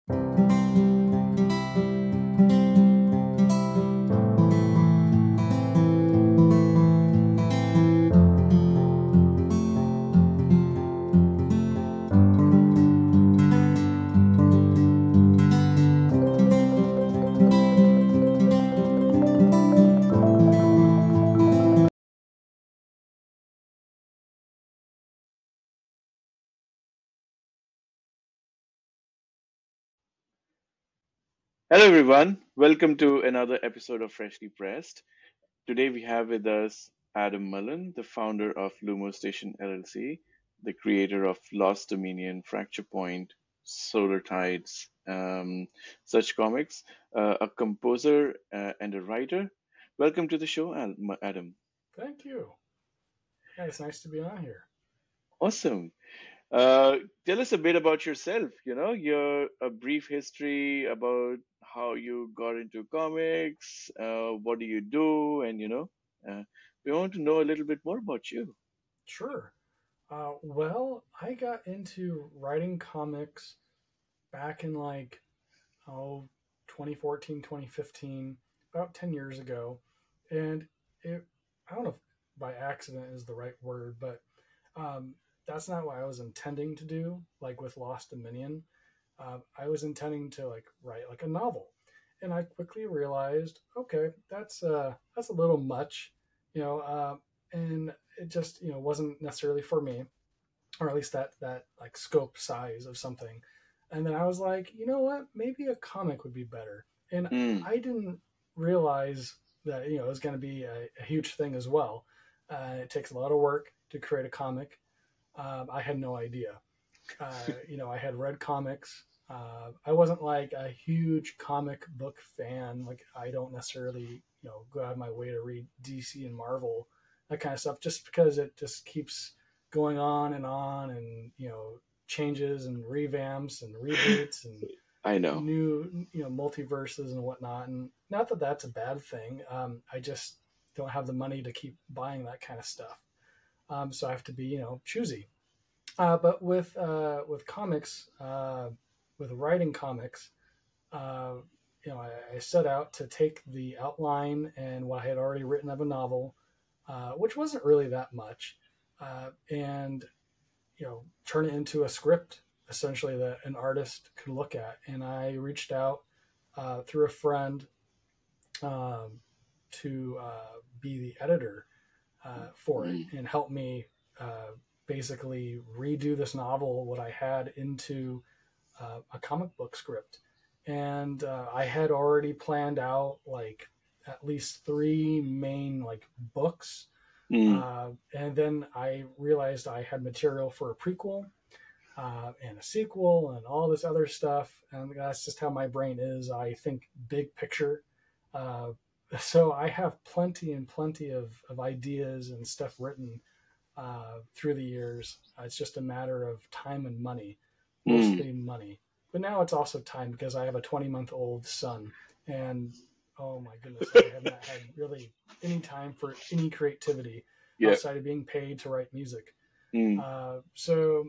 Hello, everyone. Welcome to another episode of Freshly Pressed. Today, we have with us Adam Mullen, the founder of Lumo Station LLC, the creator of Lost Dominion, Fracture Point, Solar Tides, such comics, a composer and a writer. Welcome to the show, Adam. Thank you. Yeah, it's nice to be on here. Awesome. Tell us a bit about yourself, your a brief history about how you got into comics, what do you do, and we want to know a little bit more about you. Sure. Well, I got into writing comics back in oh, 2014, 2015, about 10 years ago. And I don't know if by accident is the right word, but um, that's not what I was intending to do, like with Lost Dominion. I was intending to write like a novel. And I quickly realized, okay, that's a little much, you know, and it just wasn't necessarily for me, or at least that like scope size of something. And then I was like, you know what, maybe a comic would be better. And Mm, I didn't realize that it was going to be a huge thing as well. It takes a lot of work to create a comic. I had no idea. I had read comics. I wasn't like a huge comic book fan. Like I don't necessarily, go out of my way to read DC and Marvel, that kind of stuff, just because it just keeps going on and changes and revamps and reboots and I know. new multiverses and whatnot. And not that that's a bad thing. I just don't have the money to keep buying that kind of stuff. So I have to be choosy. But with comics, with writing comics, uh, I set out to take the outline and what I had already written of a novel, which wasn't really that much, and turn it into a script essentially that an artist could look at. And I reached out through a friend um, to be the editor for it Mm, and help me basically redo this novel, what I had, into a comic book script. And I had already planned out like at least three main like books. mm, And then I realized I had material for a prequel and a sequel and all this other stuff. And that's just how my brain is. I think big picture. Uh, so I have plenty and plenty of ideas and stuff written through the years. It's just a matter of time and money, mm. mostly money. But now it's also time because I have a 20-month-old son. And oh my goodness, I have not had really any time for any creativity Yeah. outside of being paid to write music. Mm. So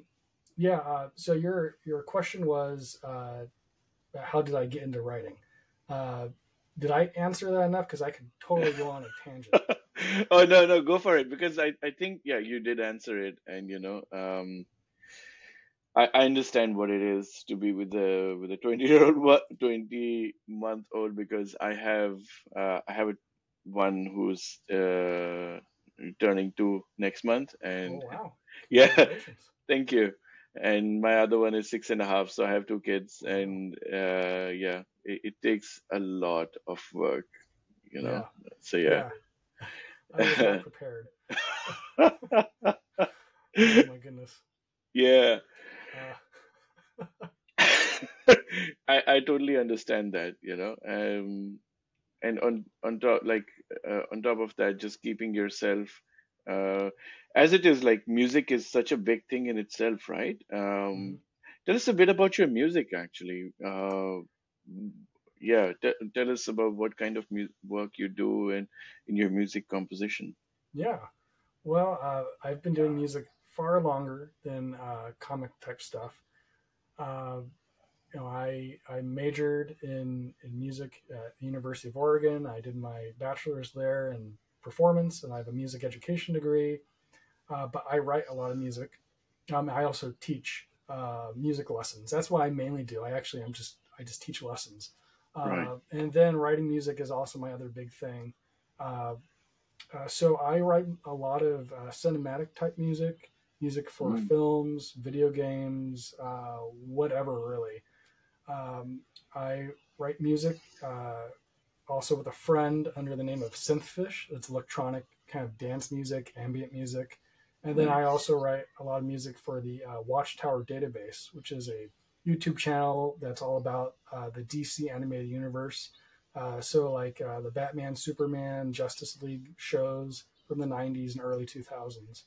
yeah, so your question was, how did I get into writing? Uh, did I answer that enough? Because I could totally go on a tangent. Oh, no, go for it, because I think, yeah, you did answer it. And I understand what it is to be with a 20-month old, because I have one who's turning 2 next month. Oh And wow! yeah, Congratulations. thank you. And my other one is 6.5, so I have two kids. Wow. And yeah, it takes a lot of work, you know. Yeah. So yeah. Yeah. I was not prepared. Oh my goodness. Yeah. Uh, I totally understand that, and on top, like, on top of that, just keeping yourself, uh, as it is, like, music is such a big thing in itself, right? mhm. Tell us a bit about your music, actually. Yeah, tell us about what kind of work you do and in your music composition. Yeah. Well, I've been doing music far longer than comic type stuff. Uh, I majored in music at the University of Oregon. I did my bachelor's there in performance, and I have a music education degree. But I write a lot of music. I also teach music lessons. That's what I mainly do. I just teach lessons. Right. And then writing music is also my other big thing. Uh, so I write a lot of cinematic type music, music for Mm. films, video games, whatever really. Um, I write music also with a friend under the name of Synthfish. It's electronic kind of dance music, ambient music. And then I Nice. also write a lot of music for the Watchtower Database, which is a YouTube channel that's all about the DC animated universe. So, like the Batman, Superman, Justice League shows from the 90s and early 2000s.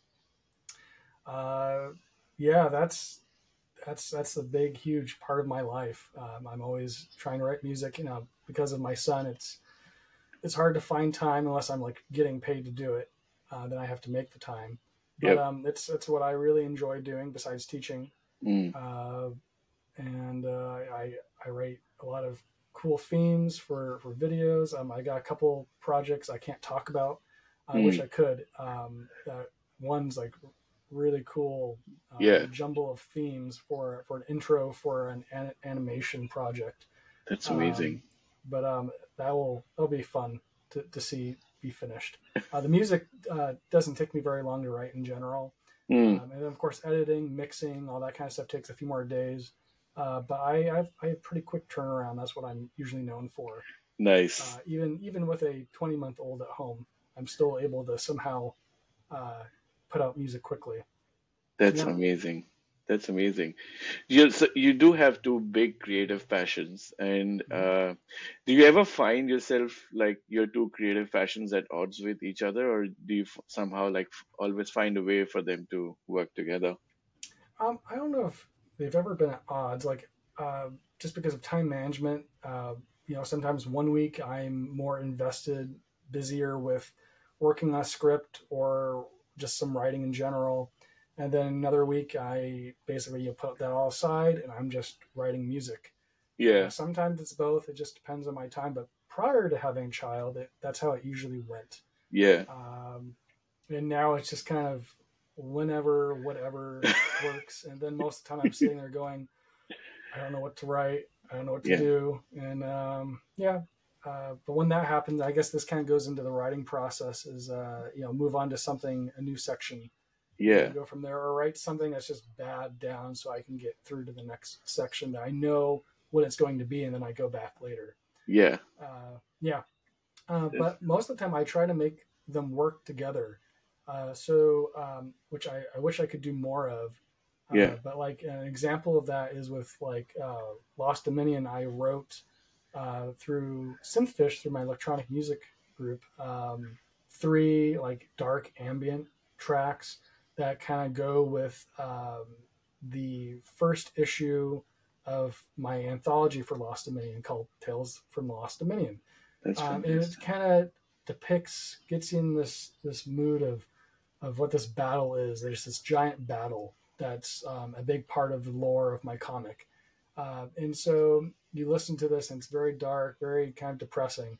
Uh, yeah, that's a big, huge part of my life. I'm always trying to write music. Because of my son, it's hard to find time unless I'm like getting paid to do it. Then I have to make the time. But Yep. it's what I really enjoy doing besides teaching. Mm. Uh, and I write a lot of cool themes for videos. I got a couple projects I can't talk about. I wish Mm. I could. That one's like really cool Yeah. jumble of themes for an intro for an animation project. That's Um, amazing. but that'll be fun to see be finished. The music doesn't take me very long to write in general, Mm. and then of course editing, mixing, all that kind of stuff takes a few more days. But I have pretty quick turnaround. That's what I'm usually known for. Nice. Even with a 20-month-old at home, I'm still able to somehow uh, put out music quickly. That's Yeah. amazing. That's amazing. You do have two big creative passions, and Mhm. do you ever find yourself like your two creative passions at odds with each other, or do you somehow like always find a way for them to work together? I don't know if they've ever been at odds, like just because of time management. Sometimes one week I'm more invested, busier with working on a script or just some writing in general, and then another week I basically put that all aside and I'm just writing music. Yeah, Sometimes it's both. It just depends on my time. But prior to having a child, that's how it usually went. yeah. Um, and now it's just kind of whenever, whatever works. And then most of the time I'm sitting there going, I don't know what to write. I don't know what to Yeah, do. And yeah. But when that happens, I guess this kind of goes into the writing process is, move on to something, a new section and yeah, go from there or write something that's just bad down so I can get through to the next section that I know what it's going to be. And then I go back later. yeah. Yeah. That's, But most of the time, I try to make them work together. Which I wish I could do more of. yeah. But like an example of that is with like Lost Dominion. I wrote through Synthfish through my electronic music group three like dark ambient tracks that kind of go with the first issue of my anthology for Lost Dominion called Tales from the Lost Dominion, that's and it fantastic. kind of gets you in this mood of what this battle is. There's this giant battle that's a big part of the lore of my comic, and so you listen to this, and it's very dark, very kind of depressing,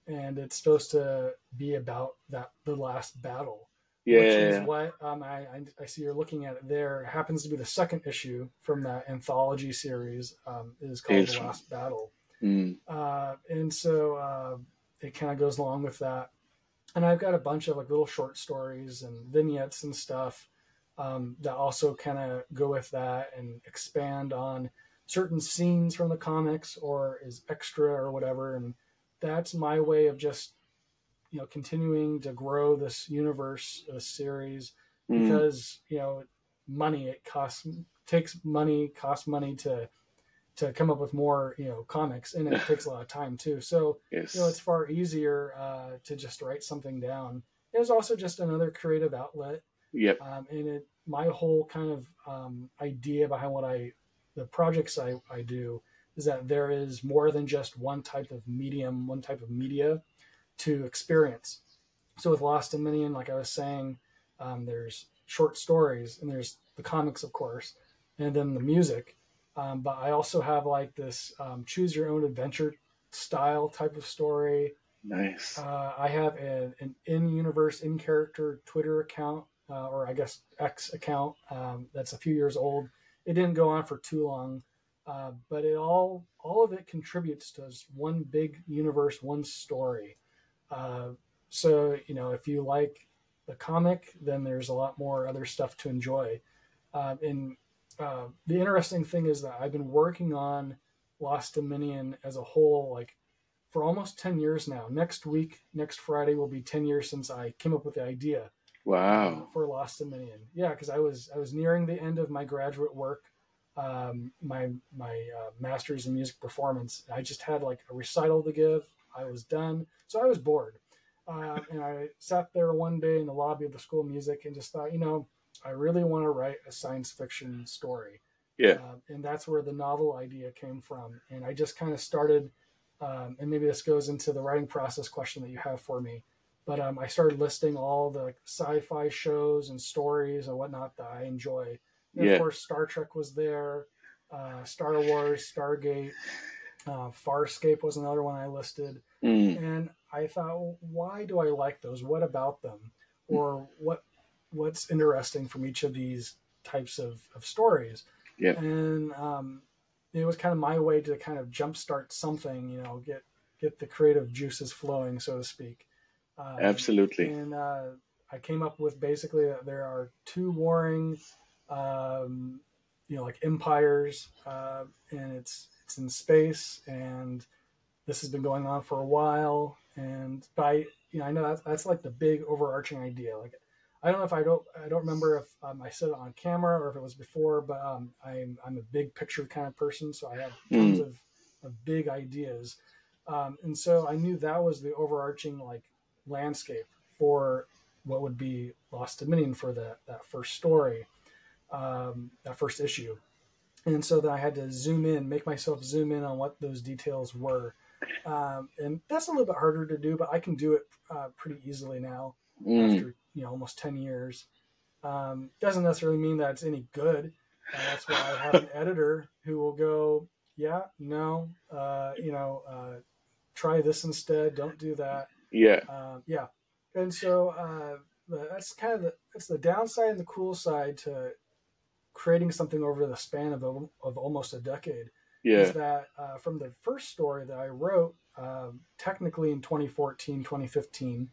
and it's supposed to be about the last battle, which is Yeah, what I see you're looking at it there. It happens to be the second issue from that anthology series. It is called tales The from. Last Battle, Mm, and so it kind of goes along with that. And I've got a bunch of like little short stories and vignettes and stuff that also kind of go with that and expand on certain scenes from the comics or is extra or whatever. And that's my way of just continuing to grow this universe, this series, mm, because money it costs takes money costs money to come up with more comics, and it takes a lot of time too. So it's yes. far easier to just write something down. It was also just another creative outlet, Yep. and my whole kind of idea behind the projects I do is that there is more than just one type of medium, one type of media to experience. So with Lost Dominion, like I was saying, there's short stories and there's the comics, of course, and then the music. But I also have like this choose your own adventure style type of story. Nice. I have an in-universe, in-character Twitter account, or I guess X account, that's a few years old. It didn't go on for too long, but it all of it contributes to one big universe, one story. Uh, so if you like the comic, then there's a lot more other stuff to enjoy. And the interesting thing is that I've been working on Lost Dominion as a whole, like for almost 10 years now. Next week, next Friday, will be 10 years since I came up with the idea Wow. for Lost Dominion. Yeah, because I was nearing the end of my graduate work, my master's in music performance. I just had like a recital to give. I was done, so I was bored, and I sat there one day in the lobby of the School of Music and just thought, I really want to write a science fiction story, Yeah. and that's where the novel idea came from. And I just kind of started, and maybe this goes into the writing process question that you have for me. But I started listing all the sci-fi shows and stories and whatnot that I enjoy. And of Yeah. course, Star Trek was there, Star Wars, Stargate, Farscape was another one I listed. Mm. And I thought, well, why do I like those? What about them? Or what's interesting from each of these types of stories? Yeah. And it was kind of my way to kind of jumpstart something, get the creative juices flowing, so to speak. Absolutely. And I came up with basically that there are two warring, um, like empires, and it's in space, and this has been going on for a while. And by I know that's like the big overarching idea. Like I don't know if I don't remember if I said it on camera or if it was before, but I'm a big picture kind of person, so I have tons Mm. of big ideas, and so I knew that was the overarching like landscape for what would be Lost Dominion for that first story, that first issue. And so then I had to make myself zoom in on what those details were. And that's a little bit harder to do, but I can do it pretty easily now Mm. after almost 10 years. Doesn't necessarily mean that it's any good. That's why I have an editor who will go, yeah, no, try this instead. Don't do that. Yeah. Yeah, and so that's kind of it's the downside and the cool side to creating something over the span of almost a decade is Yeah. that from the first story that I wrote, technically in 2014, 2015,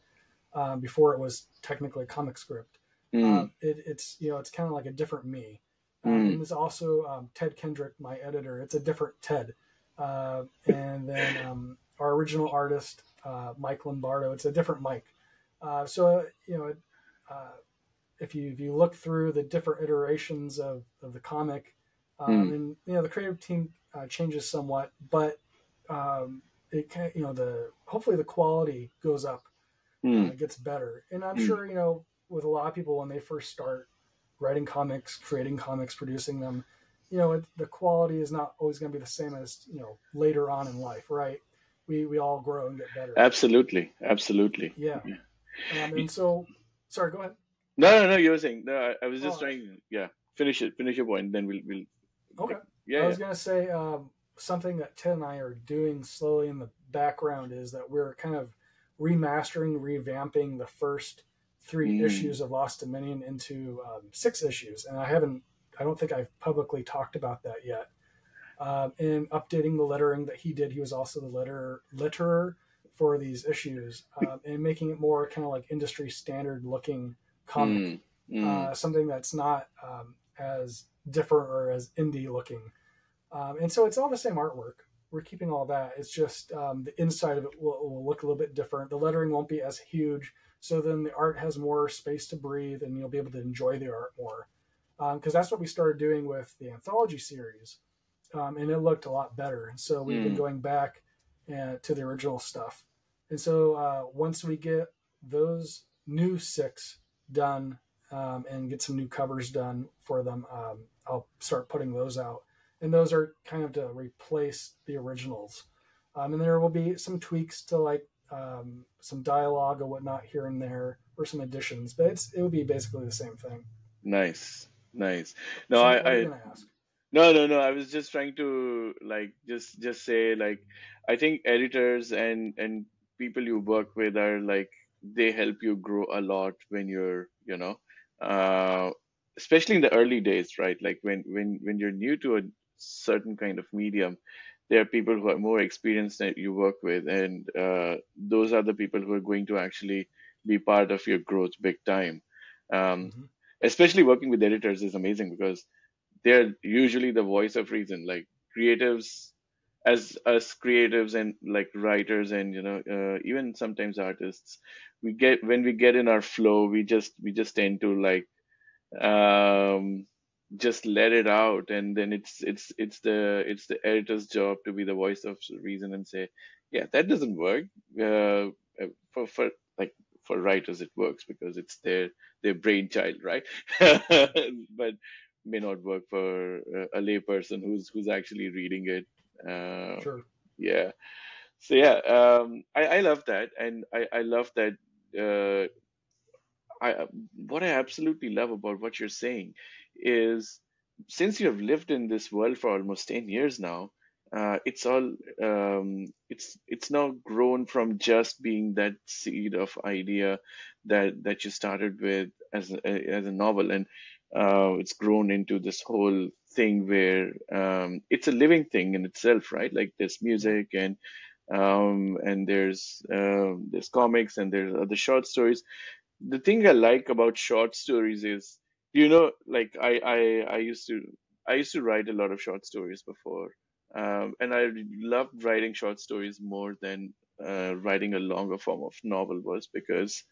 before it was technically a comic script, Mm. it's kind of like a different me. Mm. And it's also Ted Kendrick, my editor. It's a different Ted. And then our original artist, Mike Lombardo, it's a different Mike. So uh, if you look through the different iterations of the comic, Mm. and the creative team changes somewhat, but it can, the hopefully the quality goes up, Mm. gets better. And I'm Mm. sure with a lot of people when they first start writing comics, creating comics, producing them, the quality is not always going to be the same as later on in life, right? We all grow and get better. Absolutely. Absolutely. Yeah. Yeah. And so, sorry, go ahead. No, no, no. You were saying. No, I was just Oh, trying. Yeah. Finish it. Finish your point. Then we'll. okay. Yeah. I Yeah. was going to say something that Ted and I are doing slowly in the background is that we're kind of remastering, revamping the first three Mm. issues of Lost Dominion into 6 issues. And I don't think I've publicly talked about that yet. And updating the lettering that he did. He was also the letterer for these issues, and making it more kind of like industry standard looking comic, Mm. Mm. something that's not as different or as indie looking. And so it's all the same artwork. We're keeping all that. It's just the inside of it will look a little bit different. The lettering won't be as huge, so then the art has more space to breathe, and you'll be able to enjoy the art more. Because that's what we started doing with the anthology series, and it looked a lot better. So we've been Mm. going back to the original stuff. And so once we get those new 6 done, and get some new covers done for them, I'll start putting those out. And those are kind of to replace the originals. And there will be some tweaks to like some dialogue or whatnot here and there, or some additions, but it will be basically the same thing. Nice. Nice. No, So I, what were you I going to ask? No. I was just trying to like just say like I think editors and people you work with are like they help you grow a lot when you're, uh, especially in the early days, right? Like when you're new to a certain kind of medium, there are people who are more experienced that you work with, and those are the people who are going to actually be part of your growth big time. Um, Hmm. Especially working with editors is amazing because they're usually the voice of reason. Like creatives, as us creatives and like writers and even sometimes artists, we get when we get in our flow, we just tend to like um just let it out, and then it's the editor's job to be the voice of reason and say, yeah, that doesn't work. uh for like for writers it works because it's their brainchild, right? But may not work for a lay person who's actually reading it. Sure. Yeah. So yeah, I love that, and I love that. uh, what I absolutely love about what you're saying is, since you have lived in this world for almost 10 years now, it's all it's now grown from just being that seed of idea that you started with as a novel, and it's grown into this whole thing where it's a living thing in itself, right? Like there's Yeah. music and there's comics and there's other short stories. The thing I like about short stories is, like I used to write a lot of short stories before, and I loved writing short stories more than writing a longer form of novel was because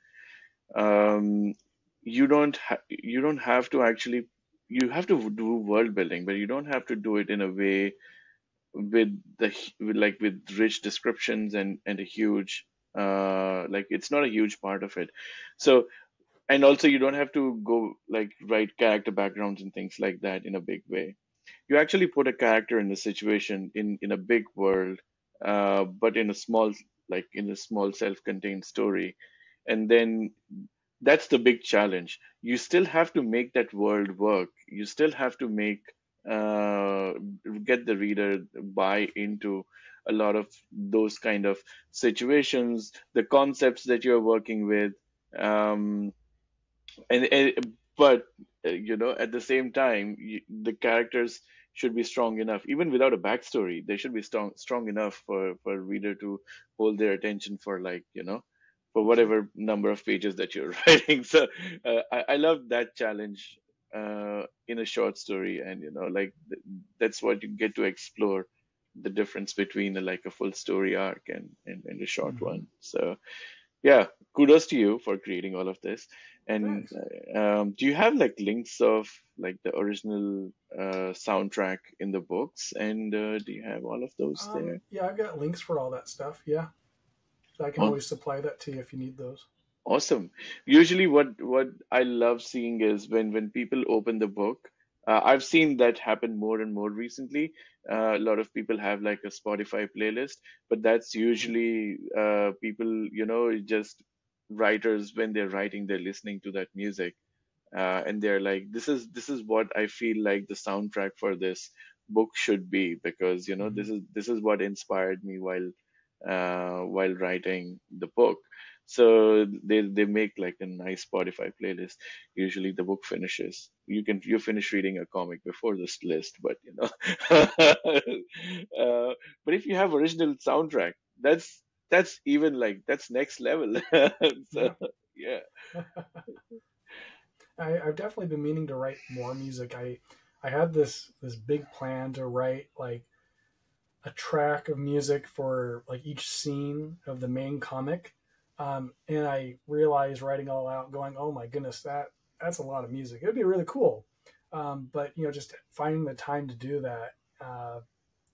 um, you don't have to actually you have to do world building, but you don't have to do it in a way with rich descriptions and a huge like it's not a huge part of it. So, and also you don't have to go like write character backgrounds and things like that in a big way. You actually put a character in a situation in a big world, but in a small self-contained story, and then that's the big challenge. You still have to make that world work. You still have to uh, get the reader buy into a lot of those kind of situations, the concepts that you're working with. Um, but at the same time, the characters should be strong enough, even without a backstory. They should be strong enough for a reader to hold their attention for for Sure. whatever number of pages that you're writing. So I love that challenge in a short story, and that's what you get to explore, the difference between like a full story arc and a short Hmm. one. So yeah, kudos to you for creating all of this. And Thanks. do you have like links of like the original soundtrack in the books? And do you have all of those there? Yeah, I've got links for all that stuff. Yeah, so I can Oh, always supply that to you if you need those. awesome. Usually, what I love seeing is when people open the book. I've seen that happen more and more recently. A lot of people have like a Spotify playlist, but that's Mhm. usually people, just writers when they're writing, they're listening to that music, and they're like, this is what I feel like the soundtrack for this book should be, because Hmm. this is what inspired me while writing the book. So they make like a nice Spotify playlist. Usually the book finishes. You finish reading a comic before this list, but but if you have original soundtrack, that's even like that's next level. So Yeah. yeah. I've definitely been meaning to write more music. I had this big plan to write like a track of music for like each scene of the main comic, and I realized writing all out, going, "Oh my goodness, that's a lot of music. It'd be really cool." But just finding the time to do that,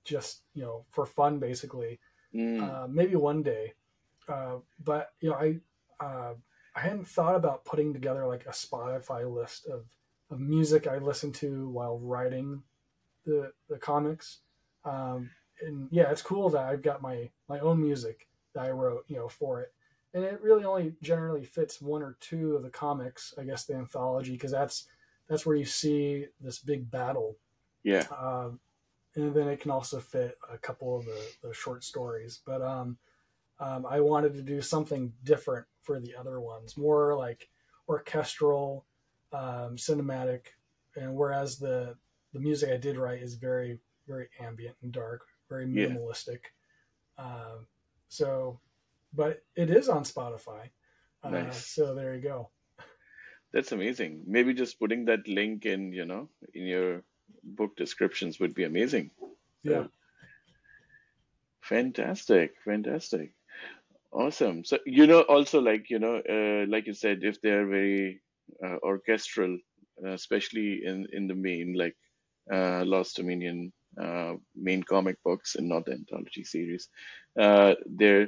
just for fun, basically. Mm. Maybe one day. But I hadn't thought about putting together like a Spotify list of music I listen to while writing the comics. And yeah, it's cool that I've got my own music that I wrote, for it. And it really only generally fits one or two of the comics, I guess the anthology, because that's where you see this big battle Yeah. And then it can also fit a couple of the short stories. But I wanted to do something different for the other ones, more like orchestral, cinematic, and whereas the music I did write is very very ambient and dark, very Yeah. minimalistic. Um, so, but it is on Spotify. Nice. So there you go. That's amazing. Maybe just putting that link in, in your book descriptions would be amazing. Yeah. Uh, Fantastic. Fantastic. Awesome. So, also like you said, if they're very orchestral, especially in the main, like Lost Dominion, main comic books and not the anthology series, they'll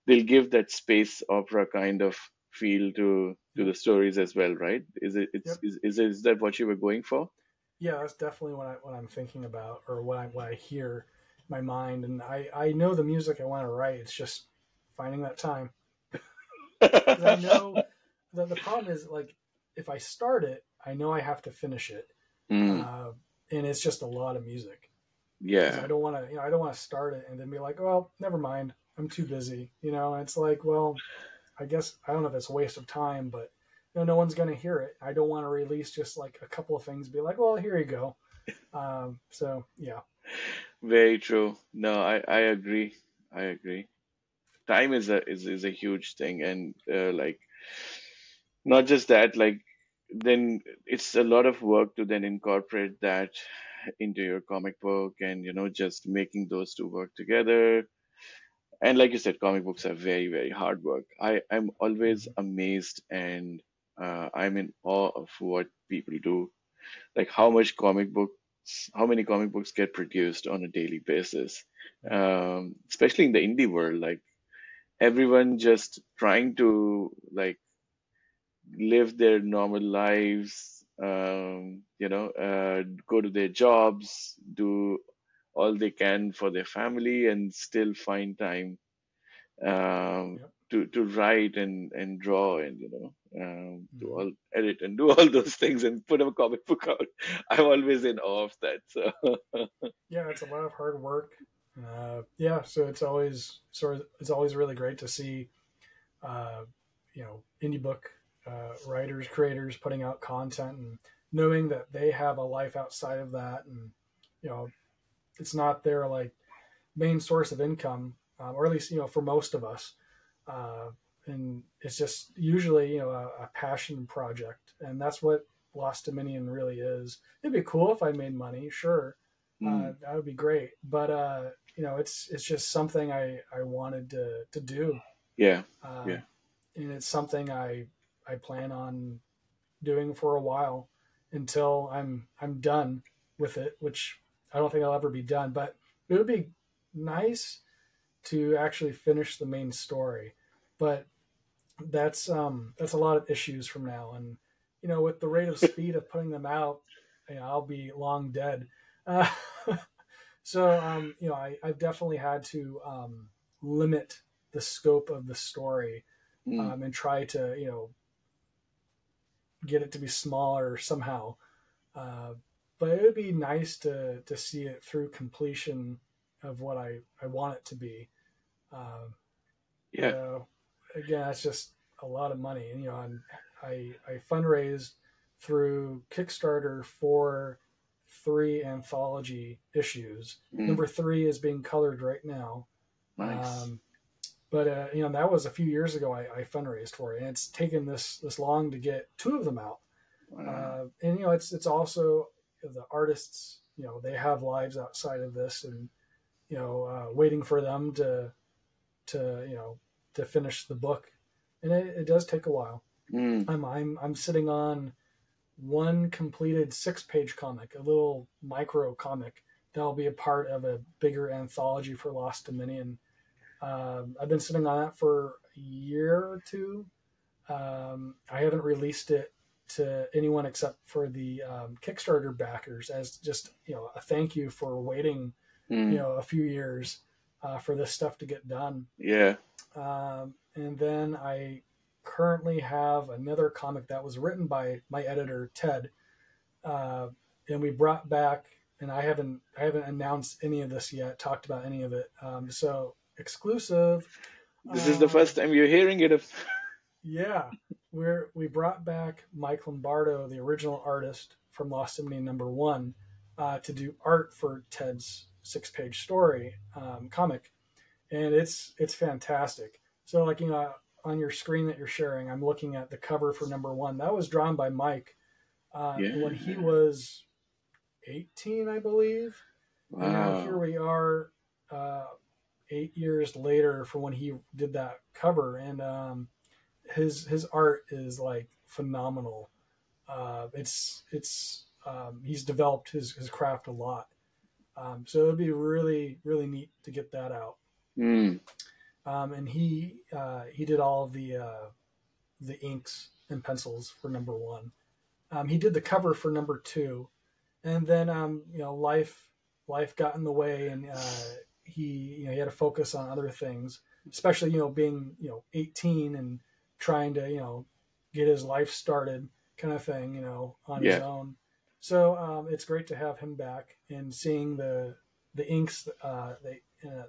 give that space opera kind of feel to Yep. the stories as well, right? Yep. Is that what you were going for? Yeah, that's definitely what I'm thinking about, or what I hear in my mind, and I know the music I want to write. It's just finding that time, because I know the problem is, like, if I start it, I know I have to finish it, Mm, uh, and it's just a lot of music. Because yeah. I don't want to, I don't want to start it and then be like, well, never mind, I'm too busy, And it's like, well, I guess I don't know if it's a waste of time, but no one's going to hear it. I don't want to release just like a couple of things, be like, well, here you go. So yeah, Very true. No, I agree. I agree. Time is a huge thing, and like not just that, like then it's a lot of work to then incorporate that into your comic book, and just making those two work together. And like you said, comic books are very, very hard work. I'm always mm-hmm. amazed, and I'm in awe of what people do, like how many comic books get produced on a daily basis, Yeah, especially in the indie world. Like everyone just trying to like live their normal lives, go to their jobs, do all they can for their family, and still find time yep. to write and draw and to Mm-hmm. all edit and do all those things and put a comic book out. I'm always in awe of that. So Yeah, it's a lot of hard work. Yeah, so it's always really great to see, uh, indie book writers, creators putting out content and knowing that they have a life outside of that, and you know, it's not their like main source of income, or at least for most of us. Uh, and it's just usually a passion project, and that's what Lost Dominion really is. It'd be cool if I made money, sure, mm, that would be great. But it's just something I wanted to do, yeah, uh, yeah. and it's something I plan on doing for a while until I'm done with it, which I don't think I'll ever be done. But it would be nice to actually finish the main story. But that's a lot of issues from now, and with the rate of speed of putting them out, I'll be long dead. Uh, so I've definitely had to limit the scope of the story, Mm, and try to get it to be smaller somehow. Uh, but it would be nice to see it through completion of what I want it to be. Uh, but yeah. again, that's just a lot of money. And I fundraised through Kickstarter for 3 anthology issues. Mm, Number 3 is being colored right now. nice. Um, but that was a few years ago. I fundraised for it, and it's taken this long to get 2 of them out. Wow. And it's also the artists. They have lives outside of this, and waiting for them to to finish the book, and it does take a while. Mm, I'm sitting on one completed 6-page comic, a little micro comic that will be a part of a bigger anthology for Lost Dominion. I've been sitting on that for a year or two. I haven't released it to anyone except for the Kickstarter backers, as just a thank you for waiting mm, a few years for this stuff to get done. yeah. And then I currently have another comic that was written by my editor Ted, uh, and we brought back. and I haven't announced any of this yet, talked about any of it. So exclusive. This is the Um, first time you're hearing it. yeah, we brought back Mike Lombardo, the original artist from Lost City #1, to do art for Ted's 6-page story comic, and it's fantastic. So like on your screen that you're sharing, I'm looking at the cover for #1. That was drawn by Mike when he Yeah. was 18, I believe, and now here Wow. we are, 8 years later from when he did that cover, and his art is like phenomenal. It's he's developed his craft a lot. So it'd be really neat to get that out. Mm. And he did all of the inks and pencils for #1. He did the cover for #2, and then life got in the way, and he had to focus on other things, especially being 18 and trying to get his life started, kind of thing, on his Yeah. own. So it's great to have him back, and seeing the inks that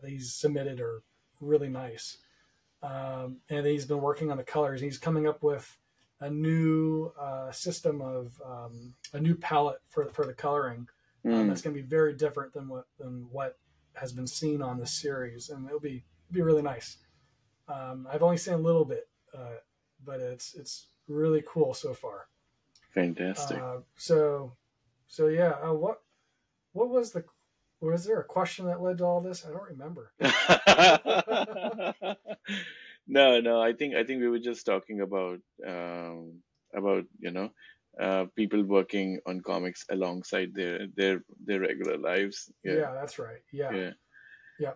he's submitted are really nice. And he's been working on the colors. He's coming up with a new system of a new palette for the coloring Mm. that's going to be very different than what has been seen on the series, and it'll be really nice. I've only seen a little bit, but it's really cool so far. Fantastic. So yeah, what was there a question that led to all this? I don't remember. No, no. I think we were just talking about people working on comics alongside their regular lives. Yeah, Yeah, that's right. Yeah, yeah, yeah.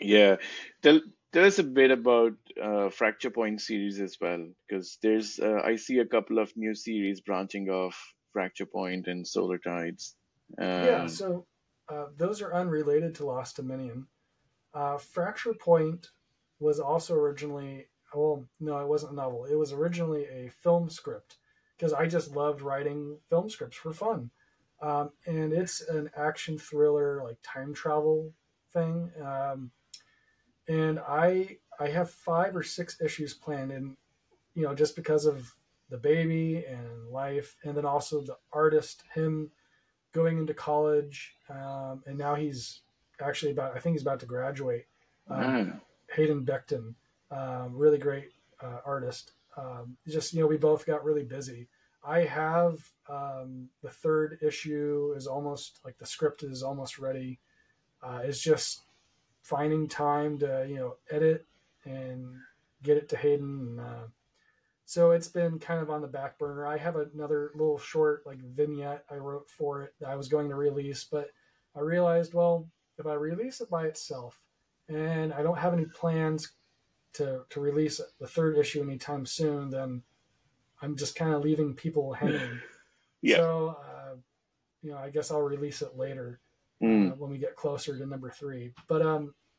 yeah. Tell tell us a bit about Fracture Point series as well, because there's I see a couple of new series branching off Fracture Point and Solar Tides. Yeah, Uh, so those are unrelated to Lost Dominion. Fracture Point was also originally, well, no, it wasn't a novel. It was originally a film script because I just loved writing film scripts for fun. And it's an action thriller, like time travel thing. And I have 5 or 6 issues planned, and just because of the baby and life, and then also the artist, him going into college, and now he's actually I think he's about to graduate. Um, ah, Hayden Beckton, really great artist. Just we both got really busy. I have the 3rd issue is almost like the script is almost ready. It's just finding time to edit and get it to Hayden. So it's been kind of on the back burner. I have another little short like vignette I wrote for it that I was going to release, but I realized, well, if I release it by itself and I don't have any plans to release the 3rd issue anytime soon, then I'm just kind of leaving people hanging. yeah. So, I guess I'll release it later Mm, when we get closer to #3. But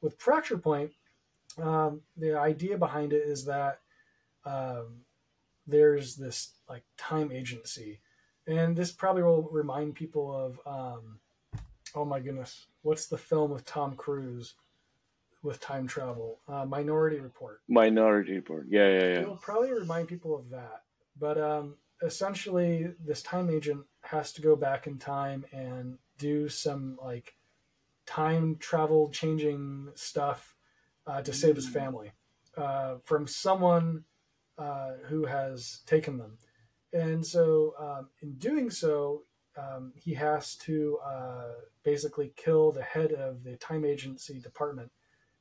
with Fracture Point, the idea behind it is that um, there's this like time agency, and this probably will remind people of oh my goodness, what's the film with Tom Cruise with time travel? Minority Report. Minority Report. Yeah, yeah, yeah. It'll probably remind people of that, but essentially, this time agent has to go back in time and do some like time travel changing stuff to save his family from someone who has taken them. And so, in doing so, he has to basically kill the head of the time agency department,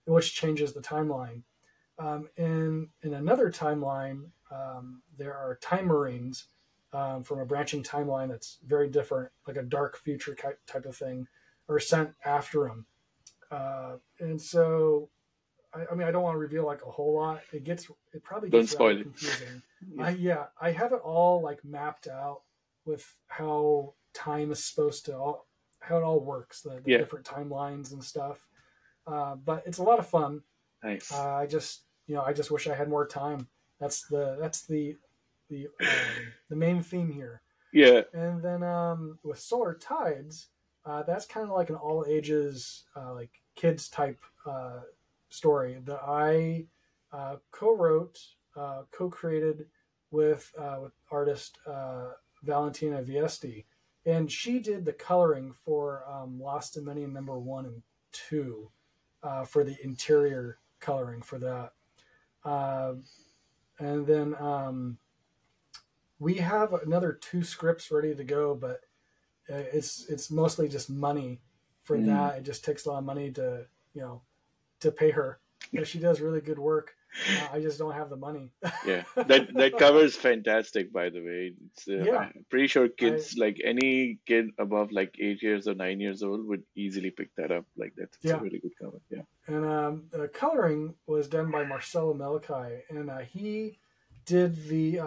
which changes the timeline. In another timeline, there are time marines from a branching timeline that's very different, like a dark future type of thing, are sent after him. And so I mean, I don't want to reveal like a whole lot. It probably Don't gets rather spoil it. confusing. Yeah, I have it all like mapped out with how time is supposed to how it all works, the yeah. different timelines and stuff. But it's a lot of fun. Nice. I just wish I had more time. That's the main theme here. Yeah. And then with Solar Tides, That's kind of like an all ages, like kids type story that I co-wrote, co-created with artist Valentina Viesti, and she did the coloring for Lost Dominion #1 and #2 for the interior coloring for that. Uh, and then we have another 2 scripts ready to go, but it's mostly just money for Mm. that. It just takes a lot of money to to pay her because she does really good work. I just don't have the money. Yeah, that cover is fantastic, by the way. It's Yeah, I'm pretty sure I kids, like any kid above like 8 years or 9 years old, would easily pick that up. Like that's a yeah. really good cover. Yeah. And the coloring was done by Marcelo Melikai, and he did the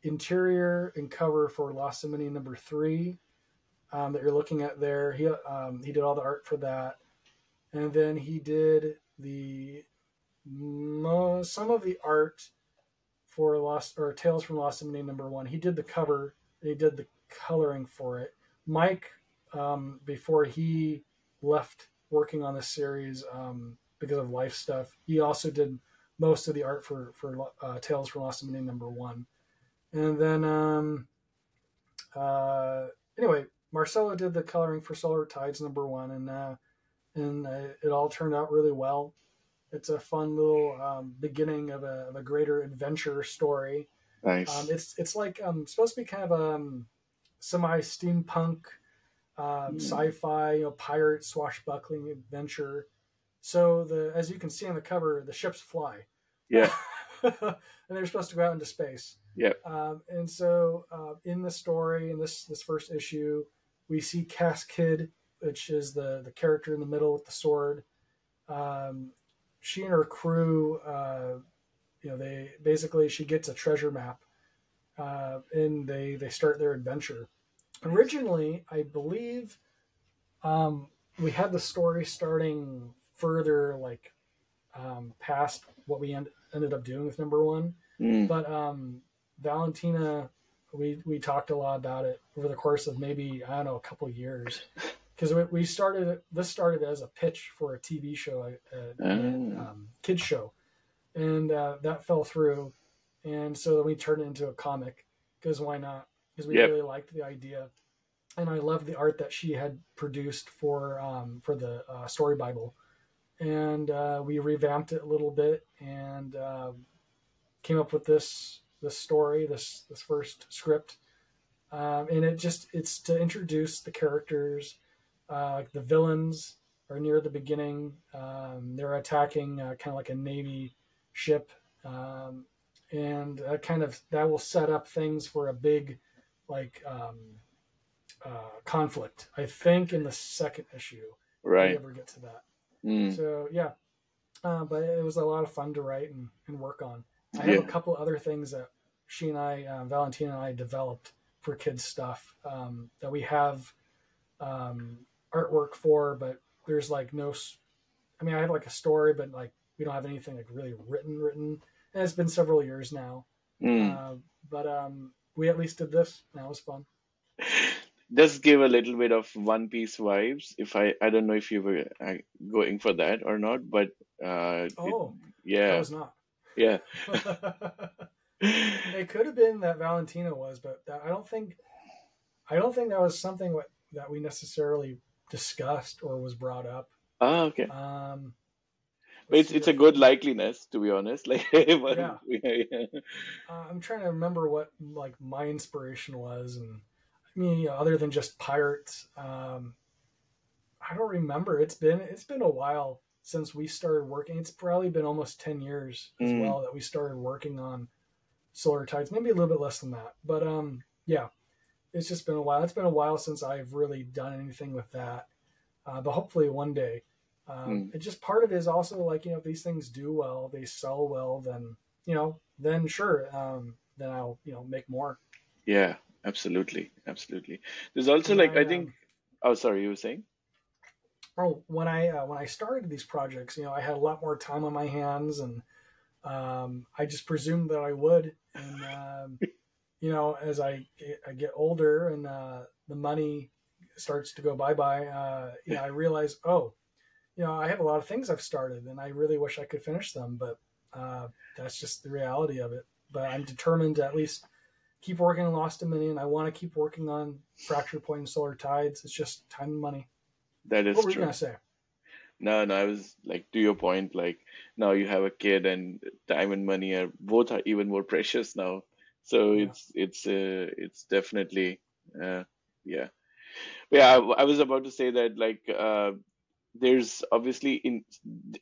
interior and cover for Lost Dominion #3 that you're looking at there. He did all the art for that, and then he did the some of the art for Lost or Tales from Lost Dominion #1. He did the cover. And he did the coloring for it. Mike, before he left working on this series because of life stuff, he also did most of the art for Tales from Lost Dominion #1. And then uh, anyway, Marcelo did the coloring for Solar Tides #1, and it all turned out really well. It's a fun little beginning of a greater adventure story. Nice. It's like supposed to be kind of semi steampunk, Mm. sci-fi, pirate swashbuckling adventure. So as you can see on the cover, the ships fly, Yeah. and they're supposed to go out into space. Yeah. And so in the story, in this first issue, we see Cass Kidd, which is the character in the middle with the sword. Um, she and her crew, they basically she gets a treasure map, and they start their adventure. Nice. Originally, I believe we had the story starting further, like past what we ended up doing with #1, Mm. but Valentina, we talked a lot about it over the course of maybe I don't know a couple of years because we started this started as a pitch for a TV show, Ah. kids show, and that fell through, and so then we turned it into a comic because why not? Because we Yep. really liked the idea, and I loved the art that she had produced for the story Bible, and we revamped it a little bit and came up with this story, this first script, and it's to introduce the characters. Like the villains are near the beginning. They're attacking kind of like a navy ship, and that will set up things for a big like conflict. I think in the second issue, if we Right. ever get to that. Mm. So yeah, but it was a lot of fun to write and work on. I have a Yeah. couple other things that she and I, Valentina and I, developed for kids stuff that we have artwork for, but there's like no. I mean, I have like a story, but like we don't have anything like really written. And it's been several years now, Mm. uh, but we at least did this. And that was fun. Does give a little bit of One Piece vibes. If I don't know if you were going for that or not, but it, Oh, I yeah, was not. yeah. It could have been that Valentina was, but I don't think that was something that we necessarily discussed or was brought up. Ah, okay. Um, But let's it's see it's a if good likeliness, to be honest. Like, yeah. yeah, yeah. I'm trying to remember what like my inspiration was, and I mean, other than just pirates, I don't remember. It's been a while since we started working. It's probably been almost 10 years as Mm, well that we started working on Solar Tides. Maybe a little bit less than that, but yeah, it's just been a while. It's been a while since I've really done anything with that, but hopefully one day. mm. It just part of it is also like if these things do well, they sell well, then sure, then I'll make more. Yeah, absolutely, absolutely. There's also When like I I think. Oh, sorry, you were saying? when I started these projects, I had a lot more time on my hands, and I just presumed that I would. And as I get older and the money starts to go bye bye, I realize, oh, I have a lot of things I've started, and I really wish I could finish them, but that's just the reality of it. But I'm determined to at least keep working on Lost Dominion. I want to keep working on Fracture Point and Solar Tides. It's just time and money. That What is were you true. gonna say? No, no, I was like to your point, like now you have a kid and time and money are both are even more precious now. So Yeah, it's definitely uh yeah. Yeah, I was about to say that like there's obviously in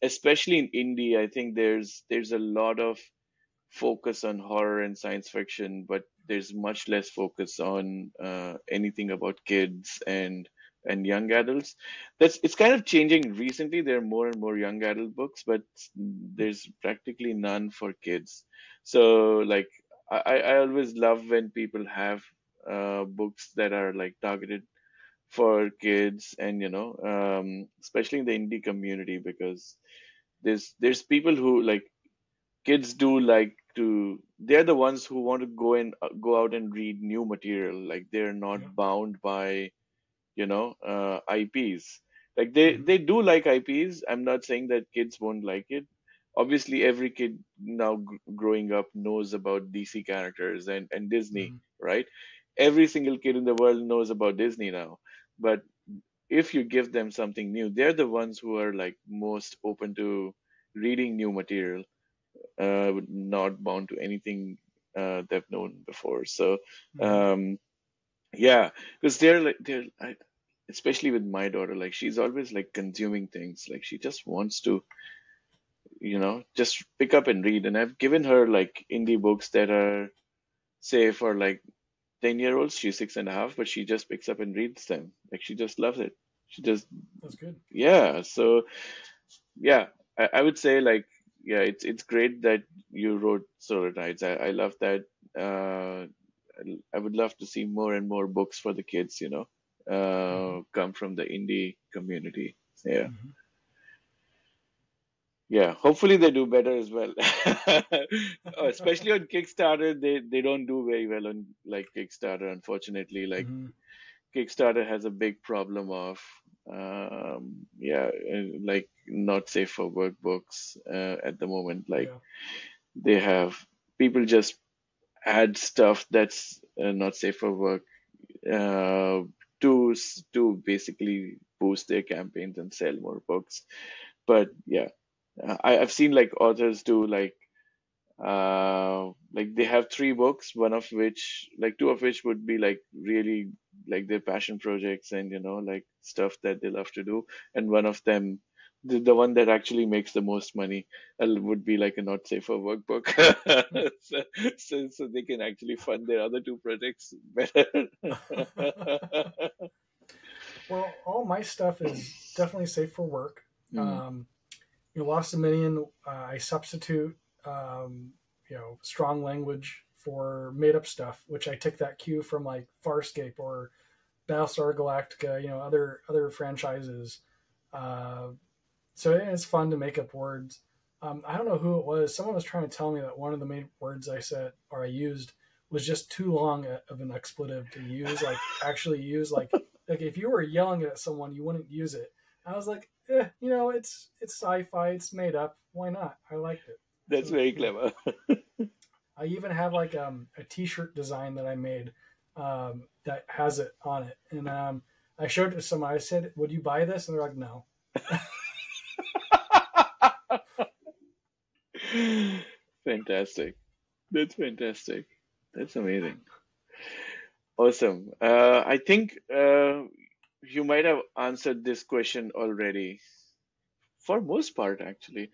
especially in indie, I think there's a lot of focus on horror and science fiction, but there's much less focus on anything about kids and young adults. That's it's kind of changing recently. There are more and more young adult books, but there's practically none for kids. So like I always love when people have books that are like targeted for kids and especially in the indie community because there's people who like kids do like to they're the ones who want to go out and read new material, like they're yeah, not bound by IPs. Like they mm-hmm. they do like IPs. I'm not saying that kids won't like it. Obviously every kid now growing up knows about DC characters and Disney, Mm-hmm. right? Every single kid in the world knows about Disney now. But if you give them something new, they're the ones who are like most open to reading new material, not bound to anything they've known before. So, Mm-hmm. um, yeah, because especially with my daughter, like she's always like consuming things. Like she just wants to, just pick up and read. And I've given her like indie books that are, say, for like 10-year-olds. She's 6.5, but she just picks up and reads them. Like she just loves it. She just, That's good. yeah. So yeah, I would say like yeah, it's great that you wrote Solar Tides. I love that. I would love to see more and more books for the kids, Mm-hmm. come from the indie community. Yeah, Mm-hmm. yeah. Hopefully they do better as well. Oh, especially on Kickstarter, they don't do very well on like Kickstarter, unfortunately. Like Mm-hmm. Kickstarter has a big problem of yeah, like not safe for work books at the moment. Like Yeah. they have people just add stuff that's not safe for work uh, to basically boost their campaigns and sell more books. But yeah, I've seen like authors do like they have three books, one of which like two of which would be like really like their passion projects and like stuff that they love to do, and one of them, the one that actually makes the most money, would be like a not safe for work book. So they can actually fund their other two projects better. Well, all my stuff is definitely safe for work. Mm, Um, Lost Dominion, I substitute, strong language for made up stuff, which I took that cue from like Farscape or Battlestar Galactica, other franchises. Uh, so it's fun to make up words. I don't know who it was. Someone was trying to tell me that one of the main words I said or I used was just too long of an expletive to use. Like actually use like if you were yelling at someone, you wouldn't use it. I was like, it's sci-fi. It's made up. Why not? I liked it. that's So very yeah, clever. I even have like a T-shirt design that I made that has it on it, and I showed it to someone. I said, "Would you buy this?" And they're like, "No." Fantastic. That's fantastic. That's amazing. Awesome. I think you might have answered this question already. For most part, actually,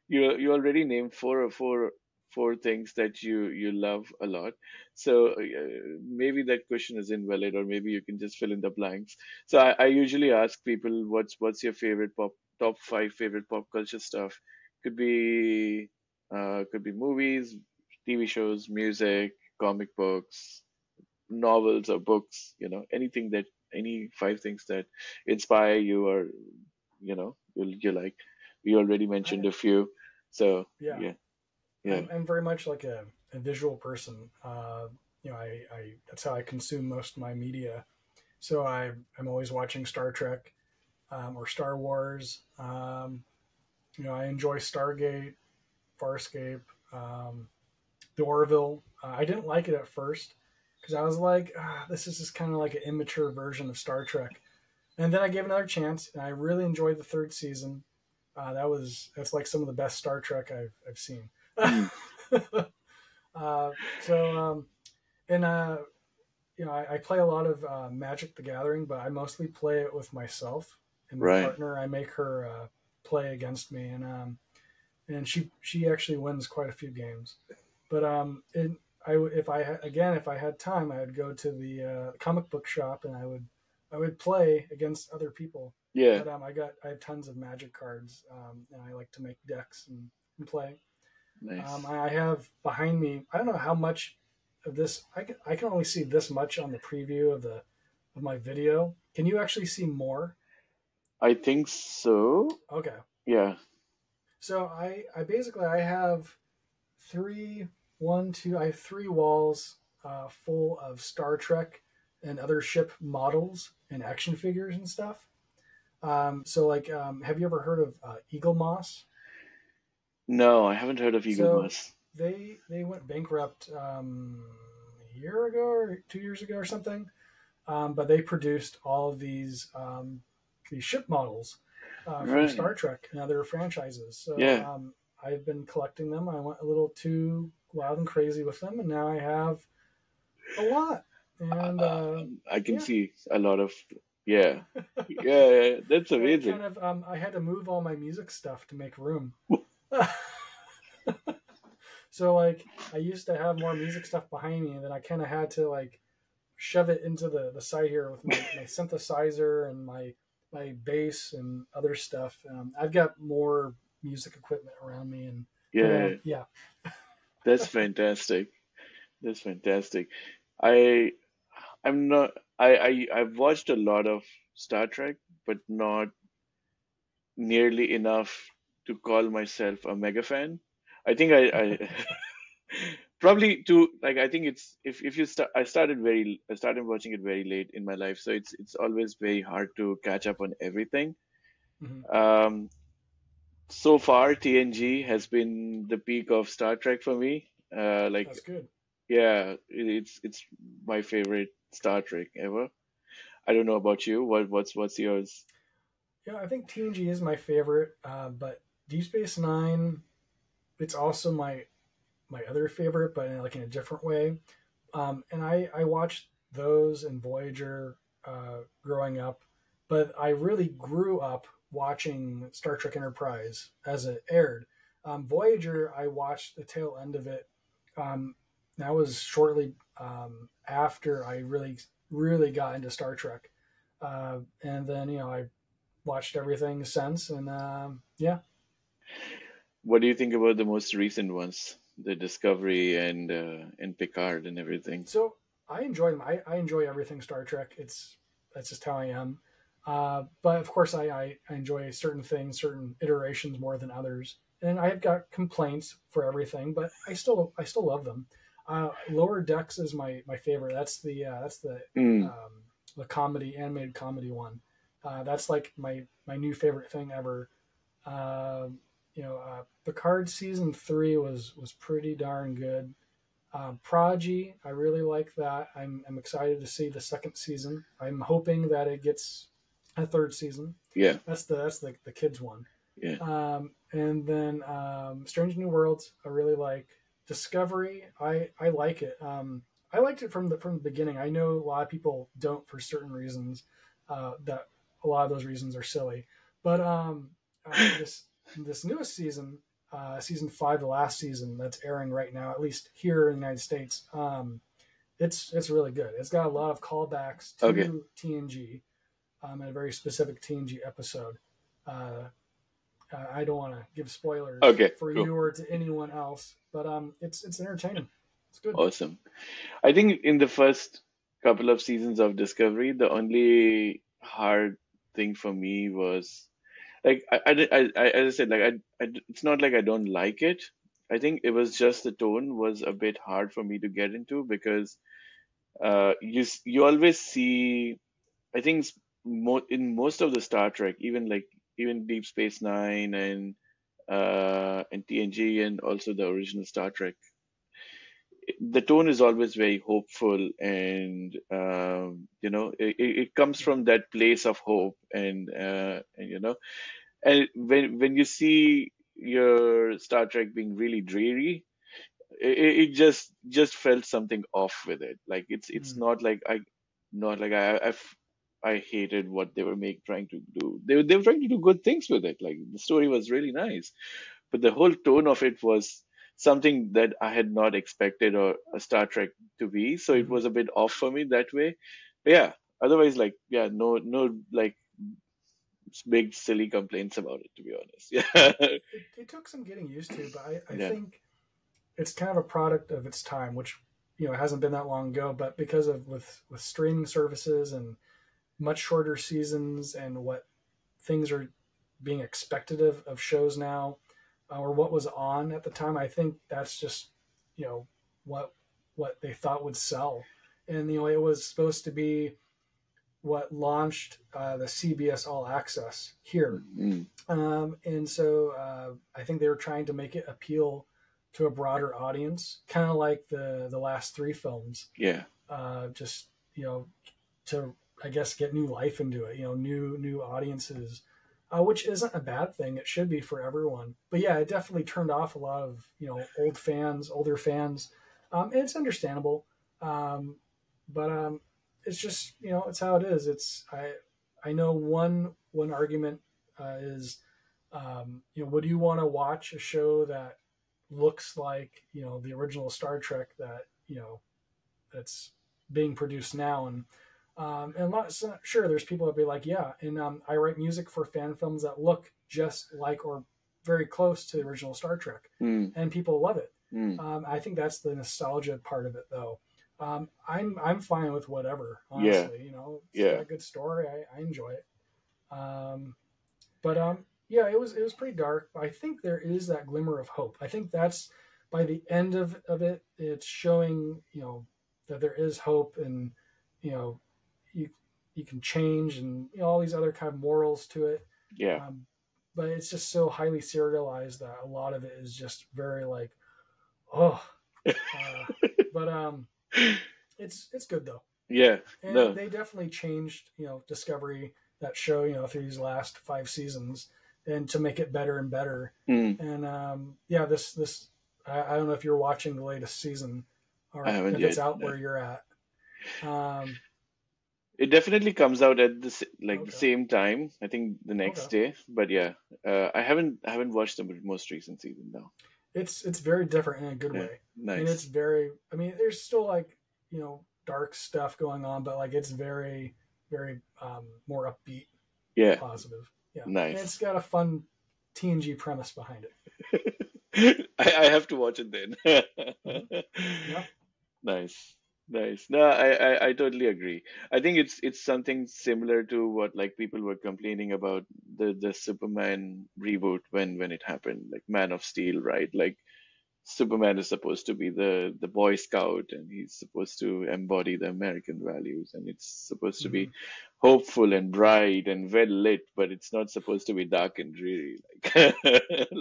you already named four things that you love a lot. So maybe that question is invalid, or maybe you can just fill in the blanks. So I usually ask people, what's your favorite top five favorite pop culture stuff? Could be movies, TV shows, music, comic books, novels or books, any five things that inspire you or you like. We already mentioned I a few. So Yeah, yeah, yeah. I'm very much like a visual person. I that's how I consume most of my media. So I'm always watching Star Trek or Star Wars. I enjoy Stargate, Farscape, the Orville. I didn't like it at first because I was like, this is just kind of like an immature version of Star Trek. And then I gave it another chance, and I really enjoyed the third season. That's like some of the best Star Trek I've seen. Mm, So and I play a lot of Magic the Gathering, but I mostly play it with myself and my right. partner. I make her play against me, and she actually wins quite a few games. But if I had time, I would go to the comic book shop and I would play against other people. Yeah. But I have tons of Magic cards, and I like to make decks and play. Nice. I have behind me. I don't know how much of this. I can only see this much on the preview of my video. Can you actually see more? I think so. Okay. Yeah. So I basically I have I have three walls full of Star Trek and other ship models and action figures and stuff. Have you ever heard of Eagle Moss? No, I haven't heard of Eagle So Moss. they went bankrupt a year ago or 2 years ago or something. But they produced all of these ship models from Right. Star Trek and other franchises. So Yeah. I've been collecting them. I went a little too wild and crazy with them, and now I have a lot. And I can yeah, see a lot of, yeah. Yeah, yeah, that's it amazing. kind of I had to move all my music stuff to make room. So like I used to have more music stuff behind me, and then I kind of had to like shove it into the side here with my synthesizer and my bass and other stuff. I've got more music equipment around me, but Yeah, yeah. that's fantastic. That's fantastic. I I'm not I've watched a lot of Star Trek, but not nearly enough to call myself a mega fan. I think I probably too, like, I think it's, if you start, I started watching it very late in my life, so it's always very hard to catch up on everything. Mhm. Um, so far TNG has been the peak of Star Trek for me. Like, That's good. yeah, it's my favorite Star Trek ever. I don't know about you. What's yours? Yeah, I think TNG is my favorite, but Deep Space Nine, it's also my other favorite, but in a different way. And I watched those and Voyager growing up, but I really grew up watching Star Trek Enterprise as it aired. Voyager, I watched the tail end of it. Um, that was shortly after I really got into Star Trek, and then I watched everything since, and yeah. What do you think about the most recent ones, the Discovery and Picard and everything? So I enjoy them. I enjoy everything Star Trek. That's just how I am. But of course, I enjoy certain things, certain iterations more than others, and I've got complaints for everything. But I still love them. Lower Decks is my favorite. Mm, The comedy animated comedy one. That's like my new favorite thing ever. Picard season three was pretty darn good. Prodigy, I really like that. I'm excited to see the second season. I'm hoping that it gets a third season. yeah, That's the kids one. yeah. And then Strange New Worlds, I really like. Discovery, I like it. I liked it from the beginning. I know a lot of people don't for certain reasons. That a lot of those reasons are silly, but this newest season, season five, the last season that's airing right now, at least here in the United States. It's really good. It's got a lot of callbacks Okay, to TNG, and a very specific TNG episode. Uh, I don't want to give spoilers okay, for cool, you or to anyone else, but it's entertaining. It's good. awesome. I think in the first couple of seasons of Discovery, the only hard thing for me was, like, as I said, like, it's not like I don't like it. I think it was just the tone was a bit hard for me to get into, because you always see. I think in most of the Star Trek, even Deep Space Nine and TNG and also the original Star Trek, the tone is always very hopeful, and it comes Yeah. from that place of hope, and when you see your Star Trek being really dreary, it just felt something off with it. Like it's Mm. not like I hated what they were trying to do. They were trying to do good things with it. Like the story was really nice, but the whole tone of it was something that I had not expected or a Star Trek to be. So it Hmm. was a bit off for me that way. But yeah, otherwise, like, yeah, no like big silly complaints about it, to be honest. Yeah. It took some getting used to, but I Yeah. think it's kind of a product of its time, which hasn't been that long ago. But because of with streaming services and much shorter seasons and what things are being expected of shows now, or what was on at the time, I think that's just you know what what they thought would sell, and it was supposed to be what launched the CBS All Access here. Mm, And so I think they were trying to make it appeal to a broader audience, kind of like the last three films, yeah. just to I guess get new life into it, new audiences, which isn't a bad thing. It should be for everyone. But yeah, it definitely turned off a lot of older fans, and it's understandable. Um, but it's just it's how it is. I know one argument is would you want to watch a show that looks like the original Star Trek that that's being produced now, and I'm not sure there's people that be like, yeah, and I write music for fan films that look just like or very close to the original Star Trek, Mm, and people love it. mm, I think that's the nostalgia part of it, though. I'm fine with whatever, yeah. honestly. It's got Yeah. a good story. I enjoy it. Um, but yeah, it was pretty dark. But I think there is that glimmer of hope. I think that's by the end of it, it's showing that there is hope, and you know you you can change, and all these other kind of morals to it. Yeah. Um, but it's just so highly serialized that a lot of it is just very like, oh, uh, but it's good though, Yeah. and No. they definitely changed Discovery, that show, through these last 5 seasons, and to make it better and better. Mm, And yeah, this I don't know if you're watching the latest season I or haven't if it's yet. out No. where you're at. um It definitely comes out at the okay, same time. I think the next okay. day. But yeah, I haven't watched the most recent season now. It's very different in a good Yeah. way, and it's Nice. very, I mean, there's still like dark stuff going on, but like it's very, very more upbeat, Yeah. positive. Yeah, and it's Nice. got a fun TNG premise behind it. I have to watch it then. Hmm. Yeah. Nice. Nice. No, I totally agree. I think it's something similar to what like people were complaining about the Superman reboot when it happened, like Man of Steel, right? Like Superman is supposed to be the Boy Scout, and he's supposed to embody the American values, and it's supposed to be Hmm. hopeful and bright and well lit, but it's not supposed to be dark and dreary like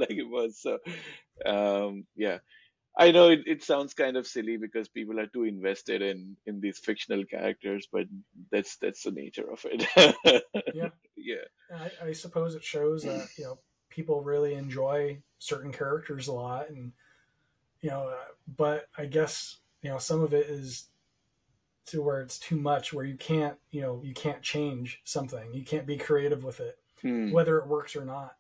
like it was. So yeah, I know it sounds kind of silly because people are too invested in these fictional characters, but that's the nature of it. Yeah. Yeah. I suppose it shows that people really enjoy certain characters a lot, and but I guess some of it is to where it's too much, where you can't change something, you can't be creative with it, Hmm. whether it works or not.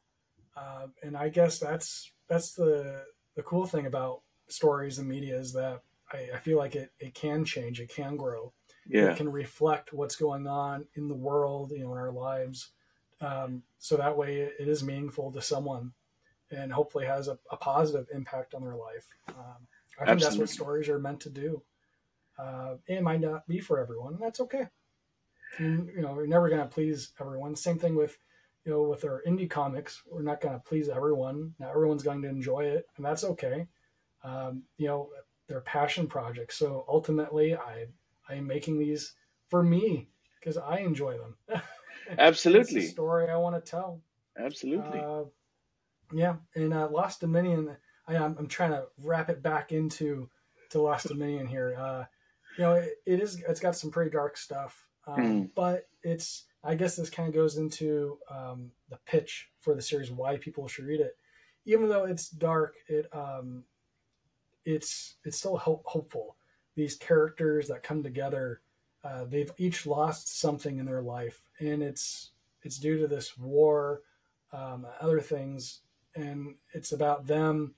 And I guess that's the cool thing about stories and media is that I feel like it can change, it can grow, it Yeah. can reflect what's going on in the world, in our lives, so that way it is meaningful to someone and hopefully has a positive impact on their life. I think that's what Absolutely. stories are meant to do. It might not be for everyone, and that's okay. You're never going to please everyone. Same thing with with our indie comics. We're not going to please everyone. Not everyone's going to enjoy it, and that's okay. They're passion projects. So ultimately, I am making these for me, because I enjoy them. And it's the Absolutely. story I want to tell. Absolutely. Uh, yeah, and Lost Dominion. I'm trying to wrap it back into to Lost Dominion here. It's got some pretty dark stuff, Mm, but it's I guess this kind of goes into the pitch for the series, why people should read it. Even though it's dark, it's still hopeful. These characters that come together, they've each lost something in their life, and it's due to this war, other things, and it's about them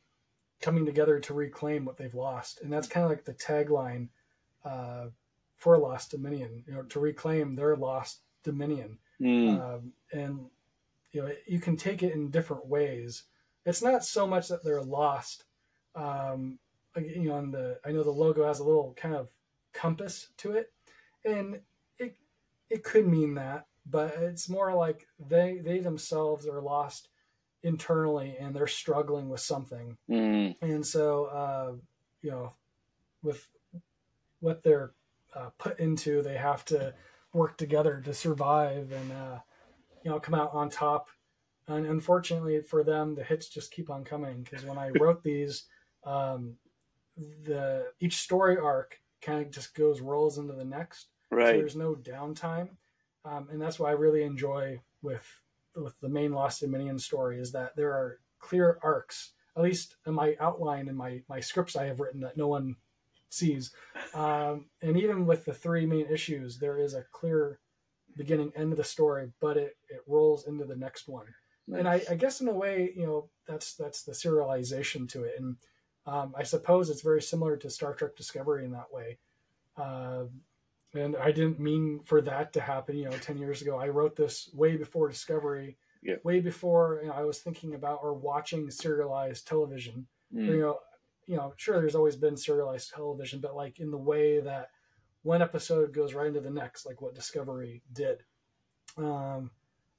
coming together to reclaim what they've lost. And that's kind of like the tagline uh, for Lost Dominion, to reclaim their lost dominion. mm, And you can take it in different ways. It's not so much that they're lost. Um, on I know the logo has a little kind of compass to it, and it it could mean that, but it's more like they themselves are lost internally and they're struggling with something. mm. And so with what they're put into, they have to work together to survive and come out on top. And unfortunately for them, the hits just keep on coming, because when I wrote these, um, the each story arc kind of just rolls into the next, so Right. there's no downtime, and that's what I really enjoy with the main Lost Dominion story, is that there are clear arcs, at least in my outline and my scripts I have written that no one sees, and even with the three main issues, there is a clear beginning end of the story, but it rolls into the next one. And I Nice. guess in a way, that's the serialization to it. And I suppose it's very similar to Star Trek Discovery in that way. Uh, and I didn't mean for that to happen. 10 years ago, I wrote this way before Discovery, Yeah. way before I was thinking about or watching serialized television. Or, Mm, sure, there's always been serialized television, but like in the way that one episode goes right into the next, like what Discovery did. Um,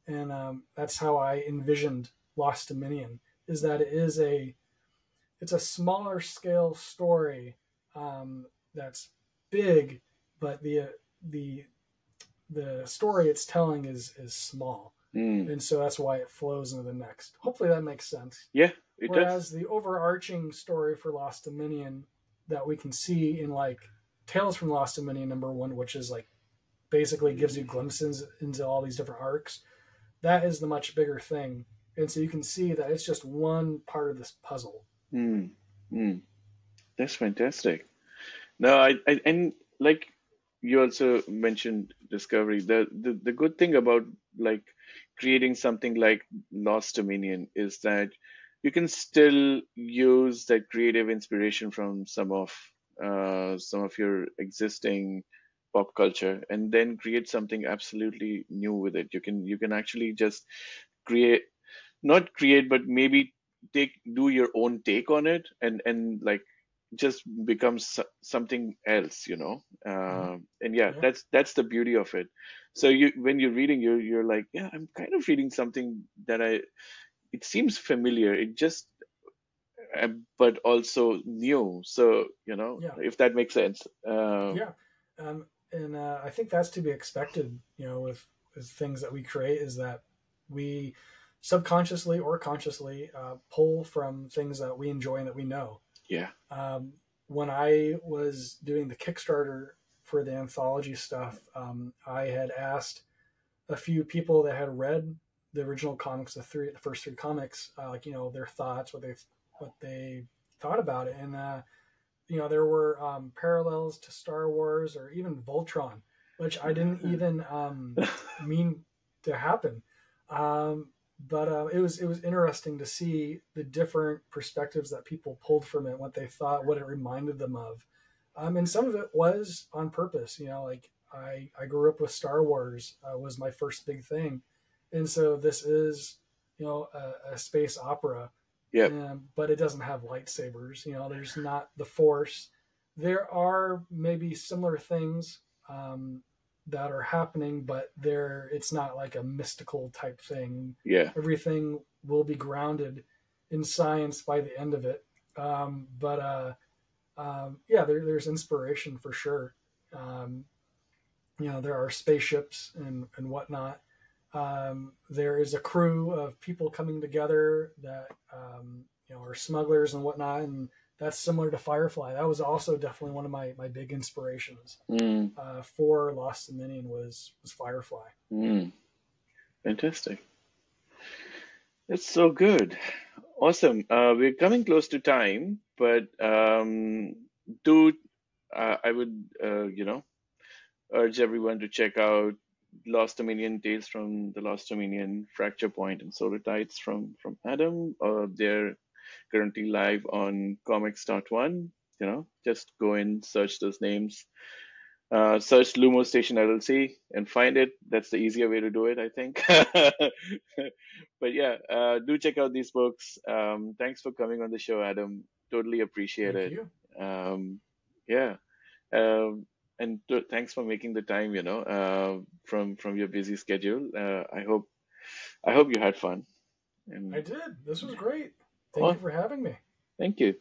and that's how I envisioned Lost Dominion. Is that it's a smaller scale story, that's big, but the the story it's telling is small, mm. and so that's why it flows into the next. Hopefully that makes sense. Yeah, it Whereas does. the overarching story for Lost Dominion that we can see in like Tales from Lost Dominion #1, which is like basically gives you glimpses into all these different arcs, that is the much bigger thing. And so you can see that it's just one part of this puzzle. Mm, mm. That's fantastic. No, and like you also mentioned Discovery. The good thing about like creating something like Lost Dominion is that you can still use that creative inspiration from some of your existing pop culture and then create something absolutely new with it. You can actually just create, not create, but maybe take do your own take on it and like just becomes something else, Mm-hmm. and yeah, Yeah. that's the beauty of it. So you when you're reading, you're like, yeah, I'm kind of reading something that I it seems familiar, it just but also new, so Yeah. if that makes sense. Yeah. And I think that's to be expected, with things that we create, is that we subconsciously or consciously pull from things that we enjoy and that we know. Yeah. Um, when I was doing the Kickstarter for the anthology stuff, I had asked a few people that had read the original comics, the first three comics, like their thoughts, what they thought about it, and there were parallels to Star Wars or even Voltron, which I didn't even mean to happen. Um, but it was interesting to see the different perspectives that people pulled from it, what they thought, what it reminded them of, and some of it was on purpose. Like I grew up with Star Wars, was my first big thing, and so this is a space opera, Yep. but it doesn't have lightsabers. There's not the Force. There are maybe similar things that are happening, but it's not like a mystical type thing. Yeah. Everything will be grounded in science by the end of it. But yeah, there's inspiration for sure. Um, there are spaceships and whatnot. There is a crew of people coming together that are smugglers and whatnot, and that's similar to Firefly. That was also definitely one of my big inspirations Mm, for Lost Dominion was Firefly. mm. Fantastic. That's so good. Awesome. We're coming close to time, but do I would urge everyone to check out Lost Dominion, Tales from the Lost Dominion, Fracture Point, and Solar Tides from Adam. They're currently live on Comix.one. Just go and search those names. Search Lumo Station LLC and find it. That's the easier way to do it, I think. But yeah, do check out these books. Thanks for coming on the show, Adam. Totally appreciate Thank it. you. Um, yeah. And thanks for making the time, from your busy schedule. I hope you had fun. I And did. This was great. Thank you oh, for having me. thank you.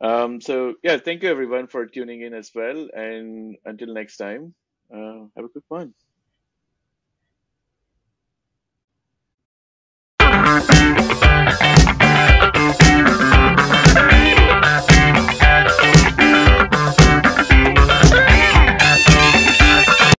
So yeah, thank you everyone for tuning in as well. And until next time, have a good one.